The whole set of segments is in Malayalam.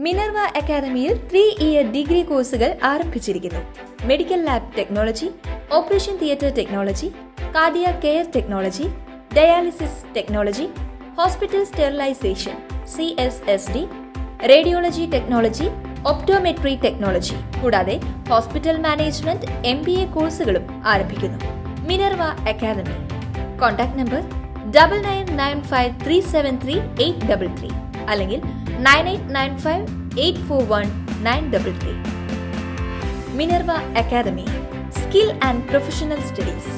മിനർവ അക്കാദമിയിൽ 3-ഇയർ ഡിഗ്രി കോഴ്സുകൾ ആരംഭിച്ചിരിക്കുന്നു. Medical lab technology, operation theatre technology, cardiac care technology, dialysis technology, hospital sterilization (CSSD), radiology technology, optometry technology കൂടാതെ ഹോസ്പിറ്റൽ മാനേജ്മെന്റ് MBA കോഴ്സുകളും ആരംഭിക്കുന്നു. Minerva academy. കോൺടാക്ട് നമ്പർ 9995373833 അല്ലെങ്കിൽ 9895841933. Minerva academy, skill and professional studies.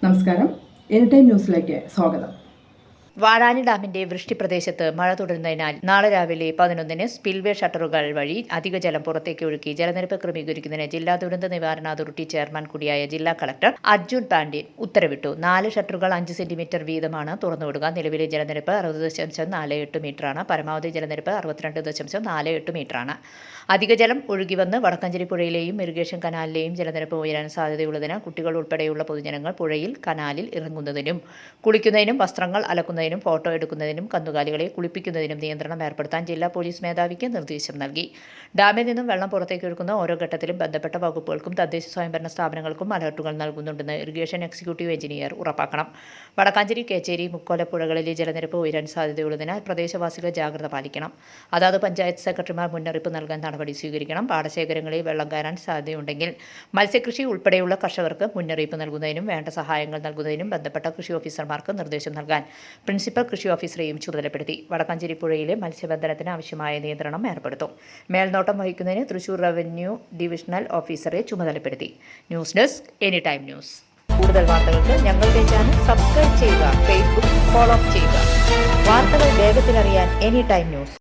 നമസ്കാരം, എനിടൈം ന്യൂസിലേക്ക് സ്വാഗതം. വാഴാനി ഡാമിന്റെ വൃഷ്ടിപ്രദേശത്ത് മഴ തുടരുന്നതിനാൽ നാളെ രാവിലെ 11-ന് സ്പിൽവേ ഷട്ടറുകൾ വഴി അധിക ജലം പുറത്തേക്ക് ഒഴുക്കി ജലനിരപ്പ് ക്രമീകരിക്കുന്നതിന് ജില്ലാ ദുരന്ത നിവാരണ അതോറിറ്റി ചെയർമാൻ കൂടിയായ ജില്ലാ കളക്ടർ അർജുൻ പാണ്ഡ്യൻ ഉത്തരവിട്ടു. 4 ഷട്ടറുകൾ 5 സെന്റിമീറ്റർ വീതമാണ് തുറന്നുവിടുക. നിലവിലെ ജലനിരപ്പ് 60.48 മീറ്ററാണ്. പരമാവധി ജലനിരപ്പ് 62.48 മീറ്ററാണ്. അധിക ജലം ഒഴുകിവന്ന് വടക്കഞ്ചേരി പുഴയിലെയും ഇറിഗേഷൻ കനാലിലെയും ജലനിരപ്പ് ഉയരാൻ സാധ്യതയുള്ളതിനാൽ കുട്ടികൾ ഉൾപ്പെടെയുള്ള പൊതുജനങ്ങൾ പുഴയിൽ, കനാലിൽ ഇറങ്ങുന്നതിനും കുളിക്കുന്നതിനും വസ്ത്രങ്ങൾ അലക്കുന്നതിനും ഫോട്ടോ എടുക്കുന്നതിനും കന്നുകാലികളെ കുളിപ്പിക്കുന്നതിനും നിയന്ത്രണം ഏർപ്പെടുത്താൻ ജില്ലാ പോലീസ് മേധാവിക്ക് നിർദ്ദേശം നൽകി. ഡാമിൽ നിന്നും വെള്ളം പുറത്തേക്ക് ഒഴുക്കുന്ന ഓരോ ഘട്ടത്തിലും ബന്ധപ്പെട്ട വകുപ്പുകൾക്കും തദ്ദേശ സ്വയംഭരണ സ്ഥാപനങ്ങൾക്കും അലർട്ടുകൾ നൽകുന്നുണ്ടെന്ന് ഇറിഗേഷൻ എക്സിക്യൂട്ടീവ് എഞ്ചിനീയർ ഉറപ്പാക്കണം. വടക്കാഞ്ചേരി, കേച്ചേരി, മുക്കോല പുഴകളിലെ ജലനിരപ്പ് ഉയരാൻ സാധ്യതയുള്ളതിനാൽ പ്രദേശവാസികൾ ജാഗ്രത പാലിക്കണം. അതാത് പഞ്ചായത്ത് സെക്രട്ടറിമാർ മുന്നറിയിപ്പ് നൽകാൻ നടപടി സ്വീകരിക്കണം. പാടശേഖരങ്ങളിൽ വെള്ളം കയറാൻ സാധ്യതയുണ്ടെങ്കിൽ മത്സ്യകൃഷി ഉൾപ്പെടെയുള്ള കർഷകർക്ക് മുന്നറിയിപ്പ് നൽകുന്നതിനും വേണ്ട സഹായങ്ങൾ നൽകുന്നതിനും ബന്ധപ്പെട്ട കൃഷി ഓഫീസർമാർക്ക് നിർദ്ദേശം നൽകാൻ പ്രിൻസിപ്പൽ കൃഷി ഓഫീസറെയും ചുമതലപ്പെടുത്തി. വടക്കാഞ്ചേരി പുഴയിലെ മത്സ്യബന്ധനത്തിന് ആവശ്യമായ നിയന്ത്രണം ഏർപ്പെടുത്തും. മേൽനോട്ടം വഹിക്കുന്നതിന് തൃശൂർ റവന്യൂ ഡിവിഷണൽ ഓഫീസറെ ചുമതലപ്പെടുത്തി. News desk, anytime news. കൂടുതൽ വാർത്തകൾക്ക് ഞങ്ങളുടെ ചാനൽ സബ്സ്ക്രൈബ് ചെയ്യുക, ഫേസ്ബുക്ക് ഫോളോ ചെയ്യുക. വാർത്തകൾ വേഗത്തിലറിയാൻ എനിടൈം ന്യൂസ്.